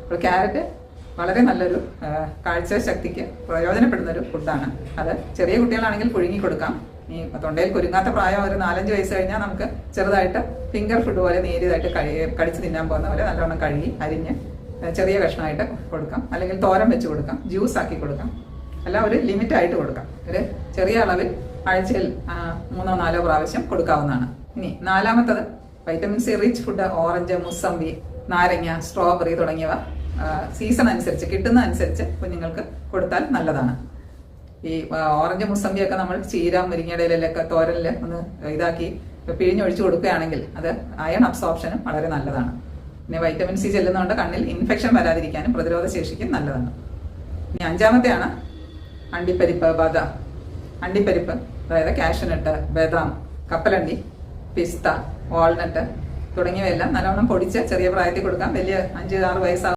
അപ്പോൾ ക്യാരറ്റ് വളരെ നല്ലൊരു കാഴ്ച ശക്തിക്ക് പ്രയോജനപ്പെടുന്നൊരു ഫുഡാണ്. അത് ചെറിയ കുട്ടികളാണെങ്കിൽ പുഴുങ്ങി കൊടുക്കാം. ഈ തൊണ്ടയിൽ കുരുങ്ങാത്ത പ്രായം ഒരു 4-5 വയസ്സ് കഴിഞ്ഞാൽ നമുക്ക് ചെറുതായിട്ട് ഫിംഗർ ഫുഡ് പോലെ നേരിയതായിട്ട് കടിച്ച് തിന്നാൻ പോകുന്ന പോലെ നല്ലവണ്ണം കഴുകി അരിഞ്ഞ് ചെറിയ കഷ്ണമായിട്ട് കൊടുക്കാം. അല്ലെങ്കിൽ തോരൻ വെച്ച് കൊടുക്കാം, ജ്യൂസ് ആക്കി കൊടുക്കാം. എല്ലാം ഒരു ലിമിറ്റായിട്ട് കൊടുക്കാം. ഒരു ചെറിയ അളവിൽ ആഴ്ചയിൽ 3-4 പ്രാവശ്യം കൊടുക്കാവുന്നതാണ്. ഇനി നാലാമത്തത് vitamin C rich food. Orange, mosambi, നാരങ്ങ, സ്ട്രോബെറി തുടങ്ങിയവ സീസൺ അനുസരിച്ച് കിട്ടുന്ന അനുസരിച്ച് കുഞ്ഞുങ്ങൾക്ക് കൊടുത്താൽ നല്ലതാണ്. ഈ ഓറഞ്ച്, മുസമ്പിയൊക്കെ നമ്മൾ ചീര, മുരിങ്ങയുടെ ഇലയിലൊക്കെ തോരനിൽ ഒന്ന് ഇതാക്കി പിഴിഞ്ഞൊഴിച്ച് കൊടുക്കുകയാണെങ്കിൽ അത് അയൺ അബ്സോർപ്ഷനും വളരെ നല്ലതാണ്. പിന്നെ വൈറ്റമിൻ സി ചെല്ലുന്നതുകൊണ്ട് കണ്ണിൽ ഇൻഫെക്ഷൻ വരാതിരിക്കാനും പ്രതിരോധ ശേഷിക്കും നല്ലതാണ്. ഇനി അഞ്ചാമത്തെയാണ് അണ്ടിപ്പരിപ്പ്, ബദാം. അണ്ടിപ്പരിപ്പ് അതായത് കാഷ്യൂനട്ട്, ബദാം, കപ്പലണ്ടി, പിസ്ത, വാൾനട്ട് തുടങ്ങിയവയെല്ലാം നല്ലവണ്ണം പൊടിച്ച് ചെറിയ പ്രായത്തിൽ കൊടുക്കാം. വലിയ 5-6 വയസ്സാകും